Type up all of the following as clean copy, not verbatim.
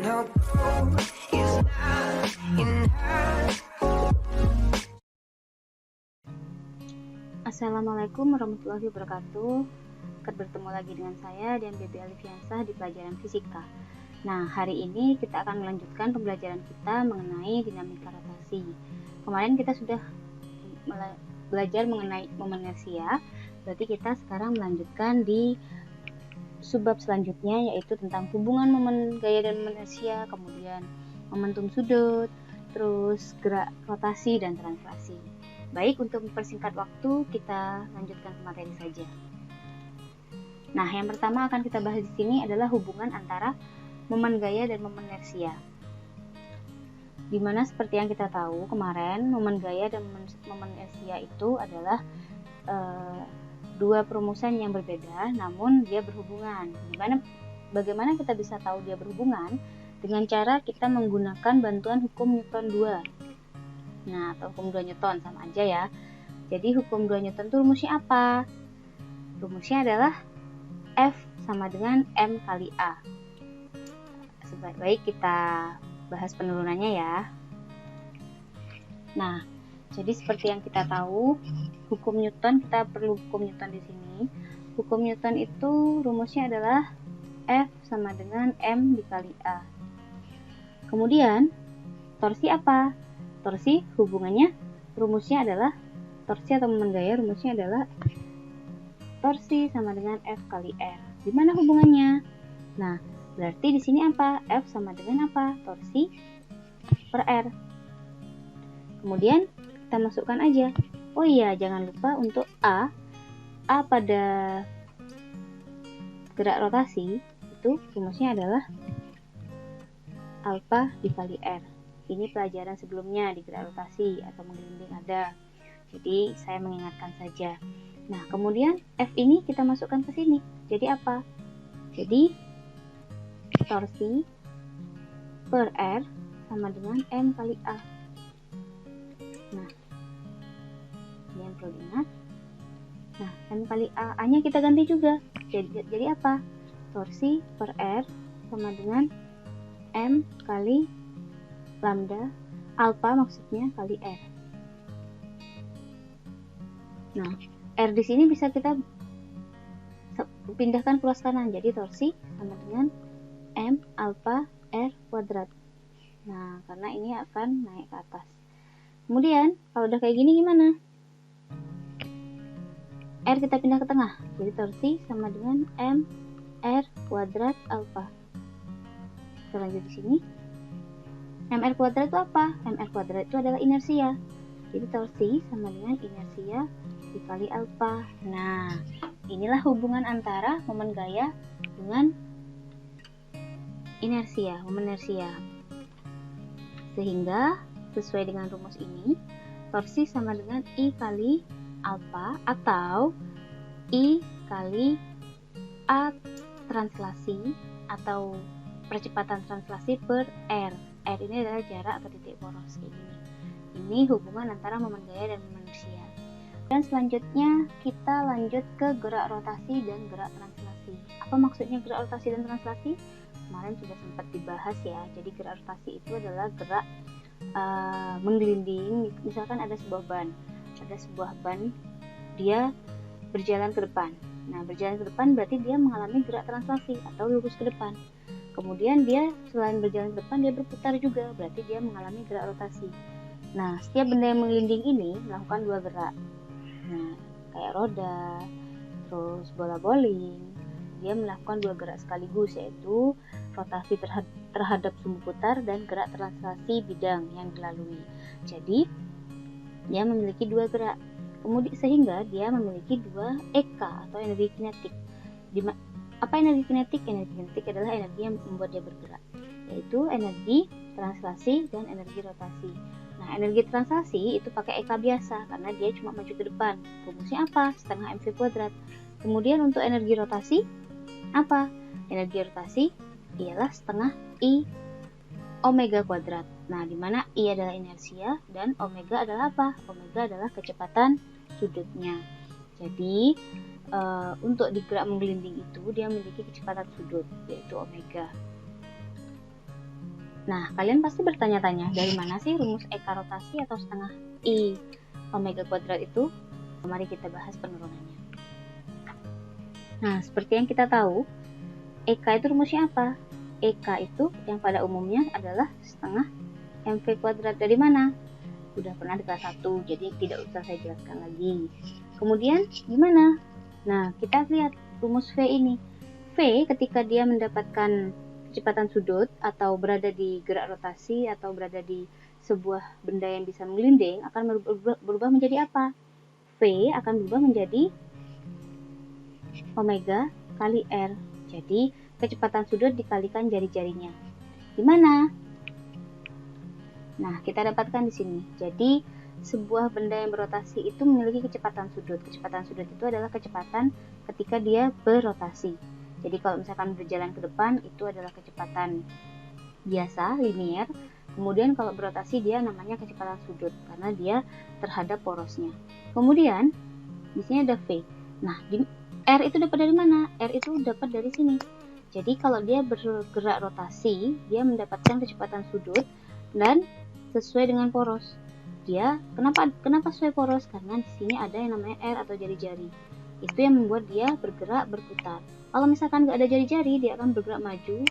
no gold is not enough. Assalamualaikum warahmatullahi wabarakatuh. Bertemu lagi dengan saya dan Baby Alifiansah di pelajaran fisika. Nah, hari ini kita akan melanjutkan pembelajaran kita mengenai dinamika rotasi. Kemarin kita sudah belajar mengenai momen inersia, berarti kita sekarang melanjutkan di subbab selanjutnya, yaitu tentang hubungan momen gaya dan momen inersia, kemudian momentum sudut, terus gerak rotasi dan translasi. Baik, untuk mempersingkat waktu, kita lanjutkan ke materi saja. Nah, yang pertama akan kita bahas di sini adalah hubungan antara momen gaya dan momen inersia. Dimana seperti yang kita tahu kemarin, momen gaya dan momen inersia itu adalah dua perumusan yang berbeda, namun dia berhubungan. Bagaimana kita bisa tahu dia berhubungan? Dengan cara kita menggunakan bantuan hukum Newton 2. Nah, atau hukum 2 Newton, sama aja ya. Jadi hukum 2 Newton itu rumusnya apa? Rumusnya adalah F sama dengan M kali A. Sebaik kita bahas penurunannya ya. Nah, jadi seperti yang kita tahu, hukum Newton, kita perlu hukum Newton di sini. Hukum Newton itu rumusnya adalah F sama dengan M dikali A. Kemudian, torsi apa? Torsi hubungannya, rumusnya adalah, torsi atau momen gaya rumusnya adalah torsi sama dengan F kali R. Di mana hubungannya? Nah, berarti di sini apa? F sama dengan apa? Torsi per R. Kemudian kita masukkan aja. Oh iya, jangan lupa untuk A pada gerak rotasi itu rumusnya adalah alfa dikali R. Ini pelajaran sebelumnya di gerak rotasi atau menggelinding ada. Jadi saya mengingatkan saja. Nah, kemudian F ini kita masukkan ke sini. Jadi apa? Jadi torsi per R sama dengan M kali A. Nah, ini yang perlu diingat. Nah, M kali A, A-nya kita ganti juga. Jadi apa? Torsi per R sama dengan M kali lambda, alfa maksudnya, kali R. Nah, R di sini bisa kita pindahkan ke luas kanan. Jadi torsi sama dengan M alfa R kuadrat. Nah, karena ini akan naik ke atas. Kemudian, kalau udah kayak gini gimana? R kita pindah ke tengah. Jadi torsi sama dengan M R kuadrat alfa. Kita lanjut di sini. MR kuadrat itu apa? MR kuadrat itu adalah inersia. Jadi torsi sama dengan inersia dikali alfa. Nah, inilah hubungan antara momen gaya dengan inersia, momen inersia. Sehingga sesuai dengan rumus ini, torsi sama dengan I kali alfa atau I kali A translasi atau percepatan translasi per R. R ini adalah jarak atau titik poros kayak gini. Ini hubungan antara momen gaya dan momen inersia. Dan selanjutnya kita lanjut ke gerak rotasi dan gerak translasi. Apa maksudnya gerak rotasi dan translasi? Kemarin sudah sempat dibahas ya. Jadi gerak rotasi itu adalah gerak menggelinding. Misalkan ada sebuah ban, dia berjalan ke depan. Nah, berjalan ke depan berarti dia mengalami gerak translasi atau lurus ke depan. Kemudian dia selain berjalan ke depan, dia berputar juga, berarti dia mengalami gerak rotasi. Nah, setiap benda yang menggelinding ini melakukan dua gerak. Nah, kayak roda, terus bola bowling, dia melakukan dua gerak sekaligus, yaitu rotasi terhadap sumbu putar dan gerak translasi bidang yang dilalui. Jadi, dia memiliki dua gerak. Kemudian sehingga dia memiliki dua EK atau energi kinetik. Apa energi kinetik? Energi kinetik adalah energi yang membuat dia bergerak, yaitu energi translasi dan energi rotasi. Nah, energi translasi itu pakai EK biasa karena dia cuma maju ke depan. Rumusnya apa? Setengah mv kuadrat. Kemudian untuk energi rotasi apa? Energi rotasi ialah setengah I omega kuadrat. Nah, di mana I adalah inersia dan omega adalah apa? Omega adalah kecepatan sudutnya. Jadi untuk digerak menggelinding itu dia memiliki kecepatan sudut, yaitu omega. Nah, kalian pasti bertanya-tanya, dari mana sih rumus Eka rotasi atau setengah I omega kuadrat itu? Mari kita bahas penurunannya. Nah, seperti yang kita tahu, Eka itu rumusnya apa? Eka itu yang pada umumnya adalah setengah mv kuadrat. Dari mana? Udah pernah di kelas 1, jadi tidak usah saya jelaskan lagi. Kemudian gimana? Nah, kita lihat rumus V ini. V ketika dia mendapatkan kecepatan sudut atau berada di gerak rotasi atau berada di sebuah benda yang bisa menggelinding akan berubah menjadi apa? V akan berubah menjadi omega kali R. Jadi kecepatan sudut dikalikan jari-jarinya. Gimana? Nah, kita dapatkan di sini. Jadi sebuah benda yang berotasi itu memiliki kecepatan sudut. Kecepatan sudut itu adalah kecepatan ketika dia berotasi. Jadi kalau misalkan berjalan ke depan itu adalah kecepatan biasa, linear. Kemudian kalau berotasi dia namanya kecepatan sudut karena dia terhadap porosnya. Kemudian di sini ada V. Nah, R itu dapat dari mana? R itu dapat dari sini. Jadi kalau dia bergerak rotasi, dia mendapatkan kecepatan sudut dan sesuai dengan poros. Dia kenapa sesuai poros? Karena di sini ada yang namanya R atau jari-jari. Itu yang membuat dia bergerak berputar. Kalau misalkan nggak ada jari-jari, dia akan bergerak maju,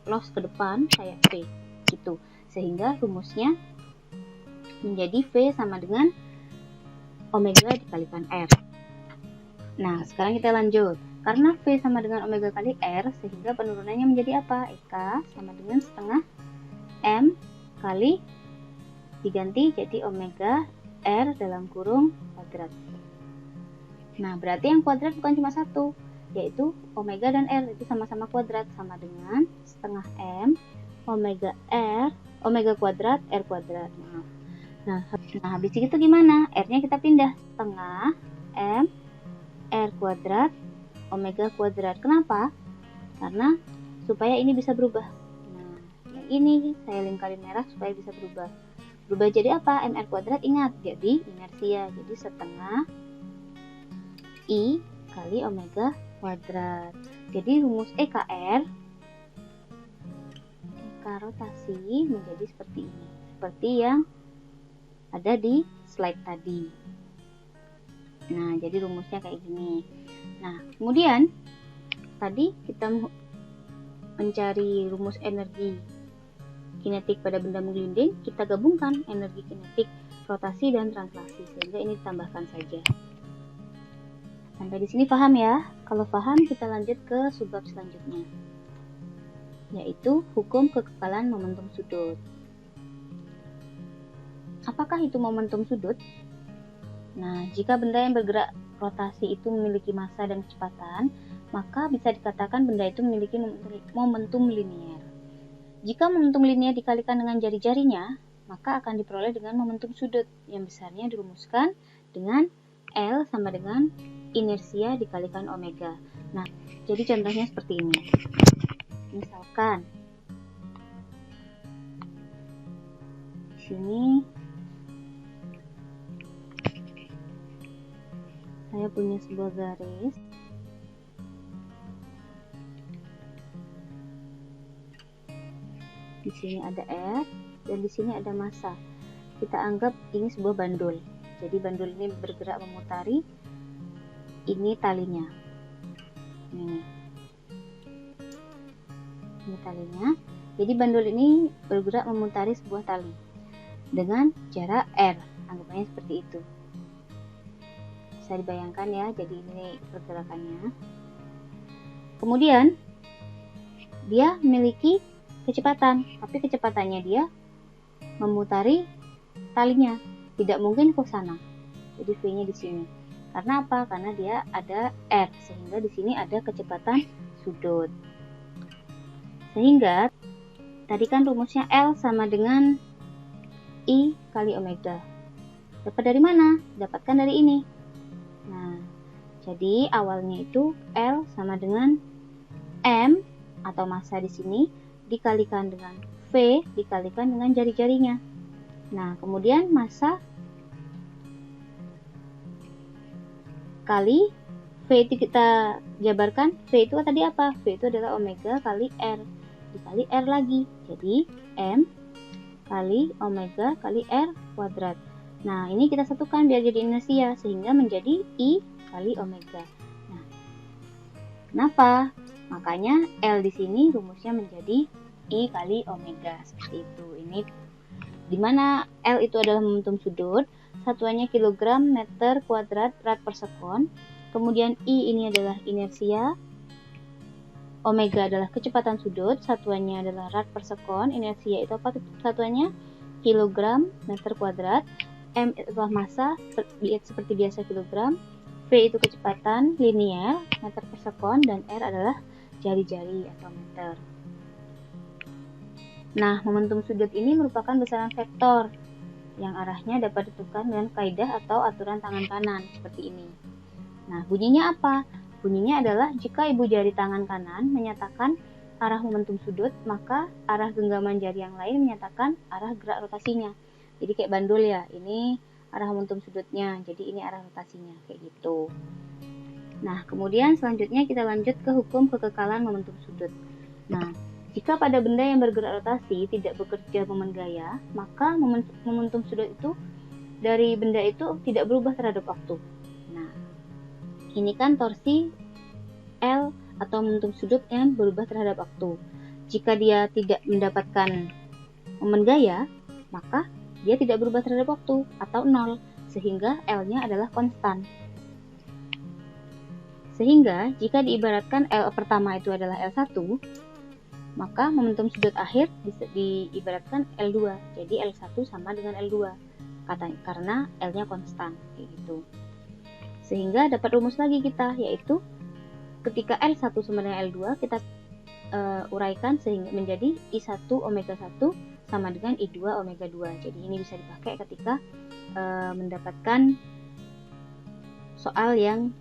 los ke depan kayak V gitu. Sehingga rumusnya menjadi V sama dengan omega dikalikan R. Nah, sekarang kita lanjut. Karena V sama dengan omega kali R, sehingga penurunannya menjadi apa? Eka sama dengan setengah M kali diganti jadi omega R dalam kurung kuadrat. Nah, berarti yang kuadrat bukan cuma satu, yaitu omega dan R itu sama-sama kuadrat, sama dengan setengah M omega R omega kuadrat R kuadrat. Maaf. Nah, habis itu gimana? R-nya kita pindah setengah M R kuadrat omega kuadrat. Kenapa? Karena supaya ini bisa berubah. Nah, yang ini saya lingkarin merah supaya bisa berubah. Berubah jadi apa? MR kuadrat, ingat, jadi inersia. Jadi setengah I kali omega kuadrat. Jadi rumus EKR, Eka rotasi menjadi seperti ini. Seperti yang ada di slide tadi. Nah, jadi rumusnya kayak gini. Nah, kemudian tadi kita mencari rumus energi kinetik pada benda menggelinding, kita gabungkan energi kinetik rotasi dan translasi, sehingga ini ditambahkan saja. Sampai di sini paham ya? Kalau paham, kita lanjut ke subbab selanjutnya, yaitu hukum kekekalan momentum sudut. Apakah itu momentum sudut? Nah, jika benda yang bergerak rotasi itu memiliki massa dan kecepatan, maka bisa dikatakan benda itu memiliki momentum linear. Jika momentum linear dikalikan dengan jari-jarinya, maka akan diperoleh dengan momentum sudut yang besarnya dirumuskan dengan L sama dengan inersia dikalikan omega. Nah, jadi contohnya seperti ini. Misalkan di sini saya punya sebuah garis. Di sini ada R dan di sini ada massa. Kita anggap ini sebuah bandul. Jadi bandul ini bergerak memutari, ini talinya. Ini talinya. Jadi bandul ini bergerak memutari sebuah tali dengan jarak R. Anggapannya seperti itu. Bisa dibayangkan ya, jadi ini pergerakannya. Kemudian dia memiliki kecepatan, tapi kecepatannya dia memutari talinya, tidak mungkin ke sana. Jadi V-nya di sini. Karena apa? Karena dia ada R, sehingga di sini ada kecepatan sudut. Sehingga tadi kan rumusnya L sama dengan I kali omega. Dapat dari mana? Dapatkan dari ini. Nah, jadi awalnya itu L sama dengan M atau massa di sini dikalikan dengan V dikalikan dengan jari-jarinya. Nah, kemudian massa kali V itu kita jabarkan. V itu tadi apa? V itu adalah omega kali R. dikali R lagi. Jadi M kali omega kali R kuadrat. Nah, ini kita satukan biar jadi inersia sehingga menjadi I kali omega. Nah, kenapa? Makanya L di sini rumusnya menjadi I kali omega seperti itu. Ini di mana L itu adalah momentum sudut, satuannya kilogram meter kuadrat rad per sekon. Kemudian I ini adalah inersia, omega adalah kecepatan sudut, satuannya adalah rad per sekon. Inersia itu apa satuannya? Kilogram meter kuadrat. M itu adalah massa seperti biasa kilogram. V itu kecepatan linear meter per sekon, dan R adalah jari-jari atau meter. Nah, momentum sudut ini merupakan besaran vektor yang arahnya dapat ditentukan dengan kaidah atau aturan tangan kanan seperti ini. Nah, bunyinya apa? Bunyinya adalah jika ibu jari tangan kanan menyatakan arah momentum sudut, maka arah genggaman jari yang lain menyatakan arah gerak rotasinya. Jadi kayak bandul ya, ini arah momentum sudutnya, jadi ini arah rotasinya, kayak gitu. Nah, kemudian selanjutnya kita lanjut ke hukum kekekalan momentum sudut. Nah, jika pada benda yang bergerak rotasi tidak bekerja momen gaya, maka momentum sudut itu dari benda itu tidak berubah terhadap waktu. Nah, ini kan torsi L atau momentum sudut yang berubah terhadap waktu. Jika dia tidak mendapatkan momen gaya, maka dia tidak berubah terhadap waktu atau 0, sehingga L-nya adalah konstan. Sehingga jika diibaratkan L pertama itu adalah L1, maka momentum sudut akhir bisa diibaratkan L2. Jadi L1 sama dengan L2 karena L-nya konstan, kayak gitu. Sehingga dapat rumus lagi kita, yaitu ketika L1 sama dengan L2 kita uraikan sehingga menjadi I1 omega 1 sama dengan I2 omega 2. Jadi ini bisa dipakai ketika mendapatkan soal yang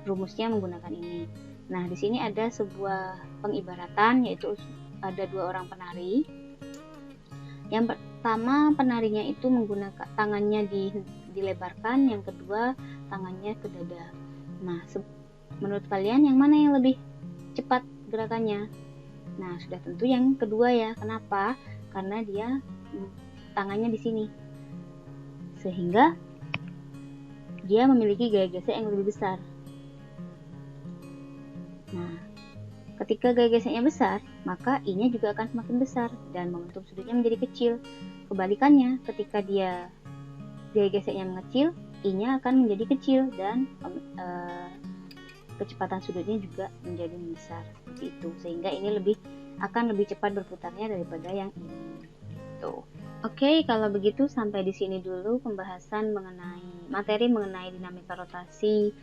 rumusnya menggunakan ini. Nah, di sini ada sebuah pengibaratan, yaitu ada dua orang penari. Yang pertama, penarinya itu menggunakan tangannya dilebarkan, yang kedua tangannya ke dada. Nah, menurut kalian yang mana yang lebih cepat gerakannya? Nah, sudah tentu yang kedua ya. Kenapa? Karena dia tangannya di sini, sehingga dia memiliki gaya gesek yang lebih besar. Nah, ketika gaya geseknya besar, maka I-nya juga akan semakin besar dan momentum sudutnya menjadi kecil. Kebalikannya, ketika dia gaya geseknya mengecil, I-nya akan menjadi kecil dan kecepatan sudutnya juga menjadi membesar seperti itu, sehingga ini akan lebih cepat berputarnya daripada yang ini. Tuh. Oke, kalau begitu sampai di sini dulu pembahasan materi mengenai dinamika rotasi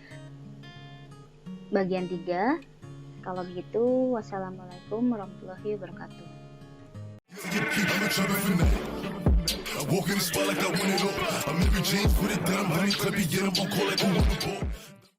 bagian 3. Kalau begitu, wassalamualaikum warahmatullahi wabarakatuh. I walk in the spot like I win it all. I'm Mary James with it, then I'm honey, clappy, yeah, I'm on call like a wonderful.